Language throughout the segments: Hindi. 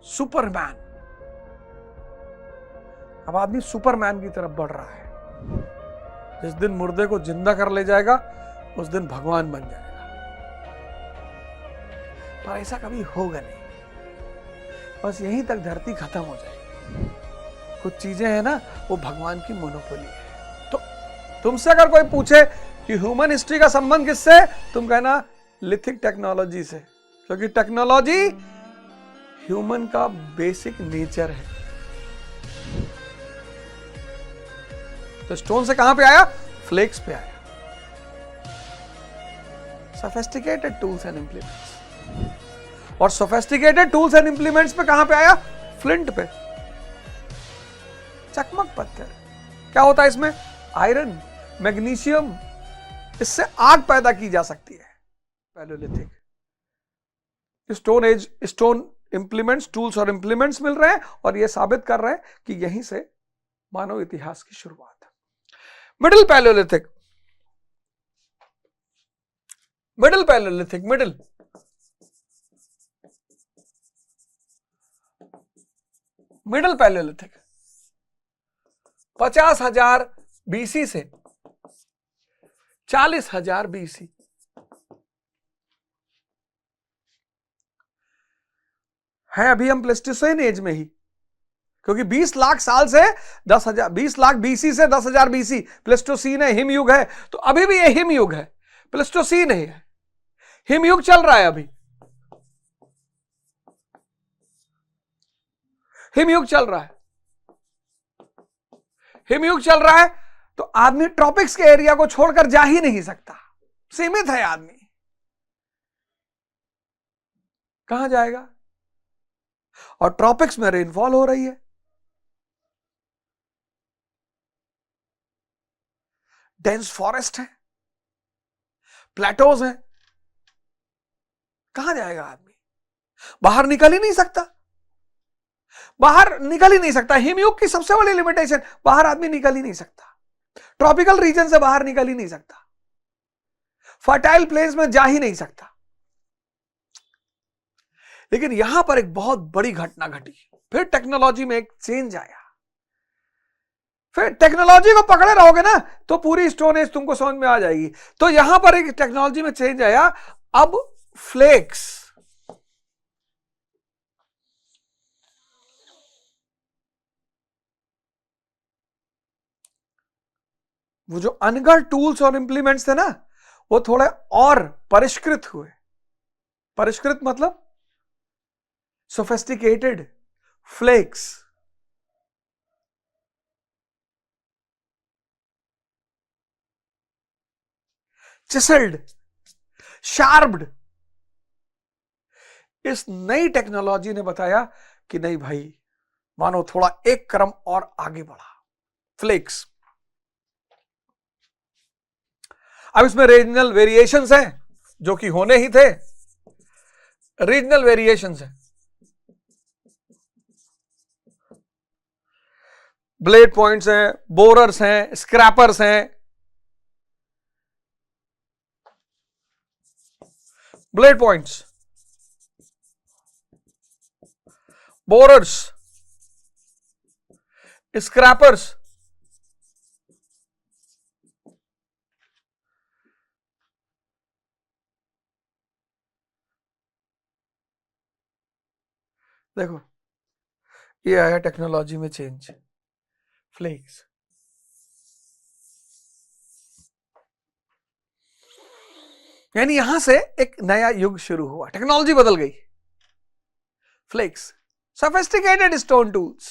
सुपरमैन। अब आदमी सुपरमैन की तरफ बढ़ रहा है। जिस दिन मुर्दे को जिंदा कर ले जाएगा उस दिन भगवान बन जाएगा, पर ऐसा कभी होगा नहीं। बस यहीं तक धरती खत्म हो जाएगी। कुछ चीजें हैं ना, वो भगवान की मोनोपोली है। तो तुमसे अगर कोई पूछे कि ह्यूमन हिस्ट्री का संबंध किससे, तुम कहना लिथिक टेक्नोलॉजी से, क्योंकि टेक्नोलॉजी ह्यूमन का बेसिक नेचर है। तो स्टोन से कहां पे आया? फ्लेक्स पे आया। सोफिस्टिकेटेड टूल्स एंड इंप्लीमेंट्स, और सोफिस्टिकेटेड टूल्स एंड इंप्लीमेंट्स पे कहां पे आया? फ्लिंट पे। चकमक पत्थर क्या होता है इसमें? आयरन, मैग्नीशियम, इससे आग पैदा की जा सकती है। Palaeolithic stone age, stone implements, tools और इंप्लीमेंट्स मिल रहे हैं और यह साबित कर रहे हैं कि यहीं से मानव इतिहास की शुरुआत है। Middle Palaeolithic, middle Palaeolithic, middle middle Palaeolithic 50,000 BC से 40,000 बीसी। है अभी हम प्लेस्टोसीन एज में ही, क्योंकि 20 लाख साल से 10,000, 20 लाख बीसी से 10,000 बीसी प्लेस्टोसीन है, हिमयुग है। तो अभी भी ये हिमयुग है, प्लेस्टोसीन है, हिमयुग चल रहा है अभी, हिमयुग चल रहा है, हिमयुग चल रहा है। तो आदमी ट्रॉपिक्स के एरिया को छोड़कर जा ही नहीं सकता, सीमित है आदमी, कहां जाएगा? और ट्रॉपिक्स में रेनफॉल हो रही है, डेंस फॉरेस्ट है, प्लेटोज हैं, कहां जाएगा आदमी? बाहर निकल ही नहीं सकता, बाहर निकल ही नहीं सकता। हिमयुग की सबसे बड़ी लिमिटेशन, बाहर आदमी निकल ही नहीं सकता, ट्रॉपिकल रीजन से बाहर निकल ही नहीं सकता, फर्टाइल प्लेस में जा ही नहीं सकता। लेकिन यहां पर एक बहुत बड़ी घटना घटी, फिर टेक्नोलॉजी में एक चेंज आया। फिर टेक्नोलॉजी को पकड़े रहोगे ना तो पूरी स्टोन एज तुमको समझ में आ जाएगी। तो यहां पर एक टेक्नोलॉजी में चेंज आया। अब फ्लेक्स, वो जो अनगढ़ टूल्स और इंप्लीमेंट्स थे ना, वो थोड़े और परिष्कृत हुए। परिष्कृत मतलब सोफिस्टिकेटेड। फ्लेक्स, चिसल्ड, शार्प्ड। इस नई टेक्नोलॉजी ने बताया कि नहीं भाई, मानो थोड़ा एक क्रम और आगे बढ़ा। फ्लेक्स, अब इसमें रीजनल वेरिएशंस हैं जो कि होने ही थे, रीजनल वेरिएशंस हैं। ब्लेड पॉइंट्स हैं, बोरर्स हैं, स्क्रैपर्स हैं। ब्लेड पॉइंट्स, बोरर्स, स्क्रैपर्स, देखो ये आया टेक्नोलॉजी में चेंज, फ्लेक्स। यानी यहां से एक नया युग शुरू हुआ, टेक्नोलॉजी बदल गई। Flakes, sophisticated stone tools,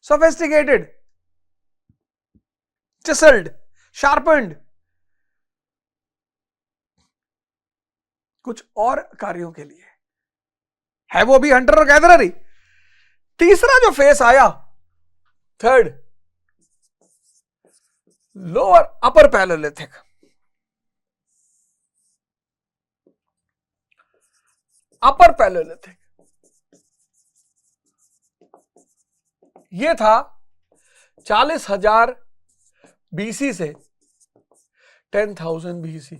sophisticated, chiseled, sharpened, कुछ और कार्यों के लिए है, वो भी हंटर और गैदरर ही। तीसरा जो फेस आया, थर्ड, लोअर अपर पैलियोलिथिक। अपर पैलियोलिथिक ये था 40,000 बीसी से 10,000 बीसी।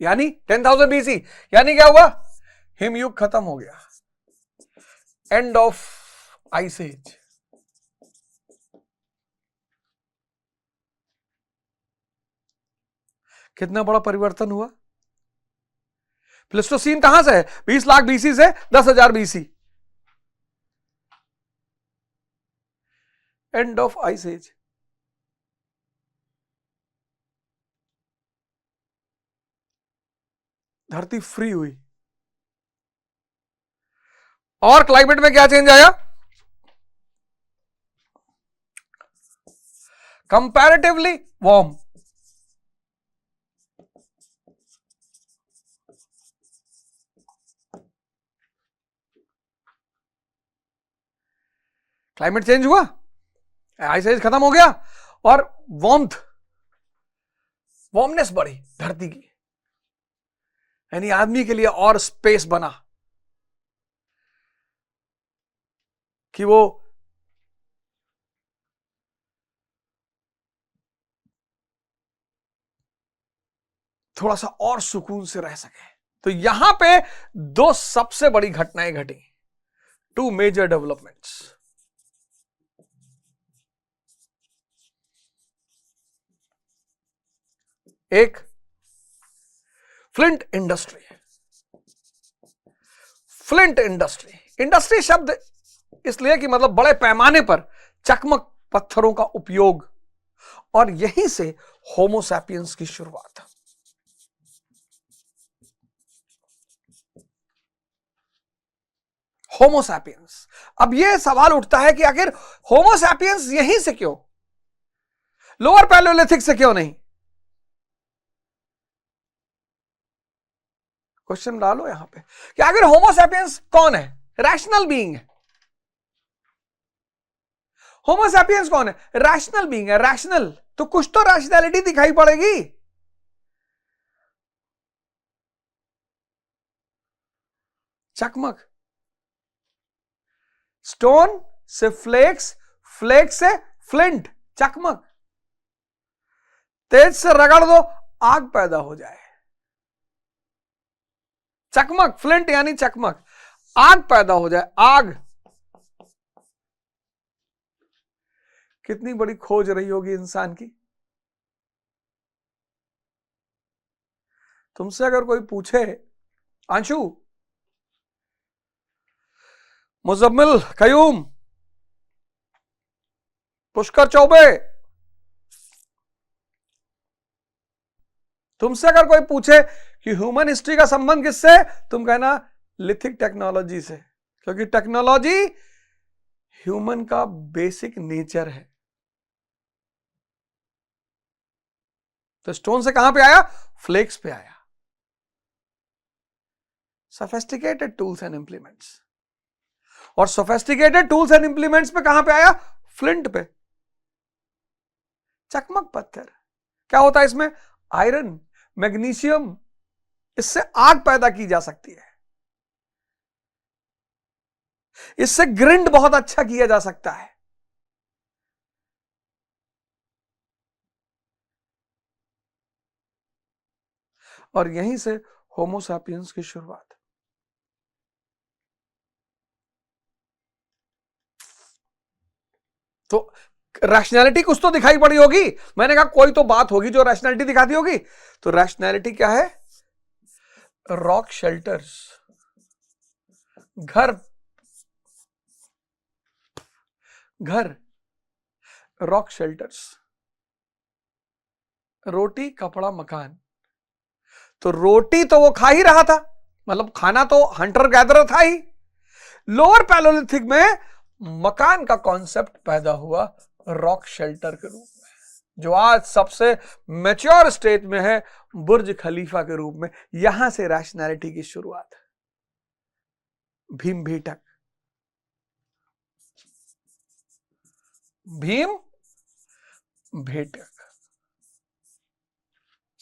यानी 10,000 BC, यानी क्या हुआ? हिमयुग खत्म हो गया, एंड ऑफ आइस एज। कितना बड़ा परिवर्तन हुआ। प्लेस्टोसीन कहां से है? 20 लाख BC से 10,000 BC, end of ice age. धरती फ्री हुई। और क्लाइमेट में क्या चेंज आया? Comparatively warm. क्लाइमेट चेंज हुआ, आइस एज खत्म हो गया, और वार्मनेस बढ़ी धरती की, यानी आदमी के लिए और स्पेस बना कि वो थोड़ा सा और सुकून से रह सके। तो यहां पे दो सबसे बड़ी घटनाएं घटी, टू मेजर डेवलपमेंट्स। एक flint industry. Flint industry, industry शब्द इसलिए कि मतलब बड़े पैमाने पर चकमक पत्थरों का उपयोग, और यहीं से होमोसैपियंस की शुरुआत। होमोसैपियंस। अब यह सवाल उठता है कि आखिर होमोसैपियंस यहीं से क्यों, लोअर पैलियोलिथिक से क्यों नहीं? क्वेश्चन डालो यहां पे कि आखिर होमोसैपियंस कौन है? रैशनल बीइंग है। होमोसैपियंस कौन है? रैशनल बीइंग है। रैशनल तो कुछ तो रैशनैलिटी दिखाई पड़ेगी। चकमक, स्टोन से फ्लेक्स, फ्लेक्स से फ्लिंट, चकमक। तेज से रगड़ दो, आग पैदा हो जाए। चकमक, फ्लिंट यानी चकमक, आग पैदा हो जाए, आग। कितनी बड़ी खोज रही होगी इंसान की। तुमसे अगर कोई पूछे, आंशु, मुजम्मिल कयूम, पुष्कर चौबे, तुमसे अगर कोई पूछे कि ह्यूमन हिस्ट्री का संबंध किससे, तुम कहना लिथिक टेक्नोलॉजी से, क्योंकि टेक्नोलॉजी ह्यूमन का बेसिक नेचर है। तो स्टोन से कहां पे आया? फ्लेक्स पे आया। सोफिस्टिकेटेड टूल्स एंड इंप्लीमेंट्स, और सोफिस्टिकेटेड टूल्स एंड इंप्लीमेंट्स पे कहां पे आया? फ्लिंट पे, चकमक पत्थर। क्या होता है इसमें? आयरन, मैग्नीशियम, इससे आग पैदा की जा सकती है, इससे ग्रिंड बहुत अच्छा किया जा सकता है। और यहीं से होमोसैपियंस की शुरुआत। तो रैशनैलिटी कुछ तो दिखाई पड़ी होगी। मैंने कहा कोई तो बात होगी जो रैशनैलिटी दिखाती होगी। तो रैशनैलिटी क्या है? रॉक शेल्टर्स, घर, घर, रॉक शेल्टर्स, रोटी, कपड़ा, मकान। तो रोटी तो वो खा ही रहा था, मतलब खाना तो हंटर गैदरर था ही। लोअर पैलियोलिथिक में मकान का कॉन्सेप्ट पैदा हुआ रॉक शेल्टर के रूप में, जो आज सबसे मैच्योर स्टेट में है बुर्ज खलीफा के रूप में। यहां से रैशनैलिटी की शुरुआत है। भीम भेटक, भीम भेटक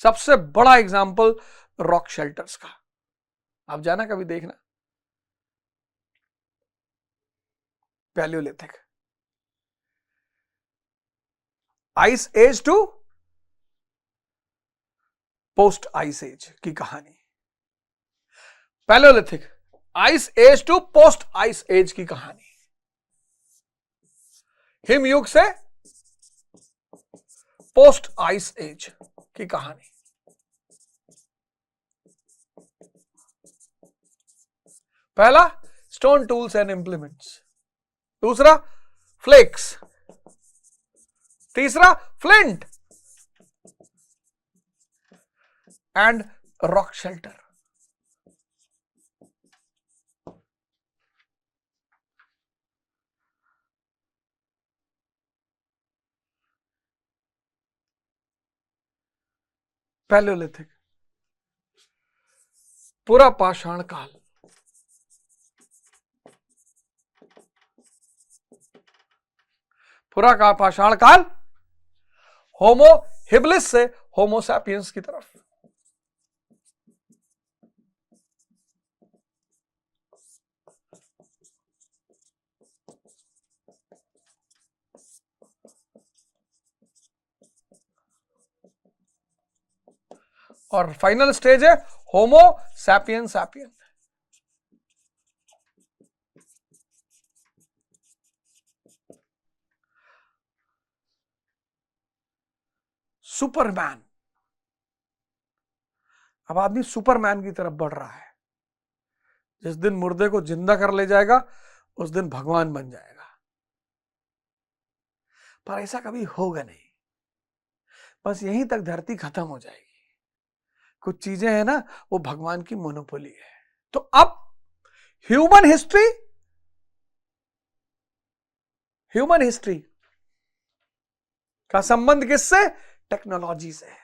सबसे बड़ा एग्जाम्पल रॉक शेल्टर्स का। आप जाना कभी, देखना, palaeolithic, ice age to post ice age की कहानी, palaeolithic ice age to post ice age की कहानी, हिमयुग से पोस्ट आइस एज की कहानी। पहला स्टोन टूल्स एंड इंप्लीमेंट्स, दूसरा फ्लेक्स, तीसरा flint and rock shelter. Palaeolithic पूरा पाषाण काल, पूरा का पाषाण काल होमो हिबिलिस से होमो सैपियंस की तरफ। और फाइनल स्टेज है होमो सैपियन सैपियन। सुपरमैन, अब आदमी सुपरमैन की तरफ बढ़ रहा है। जिस दिन मुर्दे को जिंदा कर ले जाएगा उस दिन भगवान बन जाएगा, पर ऐसा कभी होगा नहीं। बस यहीं तक धरती खत्म हो जाएगी। कुछ चीजें हैं ना, वो भगवान की मोनोपोली है। तो अब ह्यूमन हिस्ट्री का संबंध किससे? टेक्नोलॉजी से है।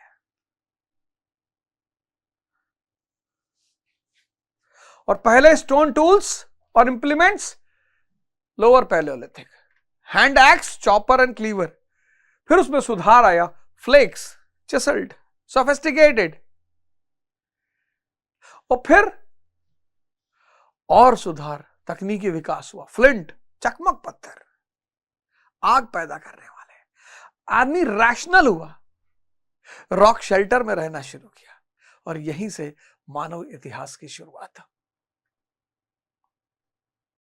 और पहले स्टोन टूल्स और implements lower palaeolithic, hand axe, chopper and cleaver. फिर उसमें सुधार आया, फ्लेक्स, चिसल्ड, सोफिस्टिकेटेड। और फिर और सुधार, तकनीकी विकास हुआ, फ्लिंट, चकमक पत्थर, आग पैदा करने वाले। आदमी रैशनल हुआ, रॉक शेल्टर में रहना शुरू किया, और यहीं से मानव इतिहास की शुरुआत।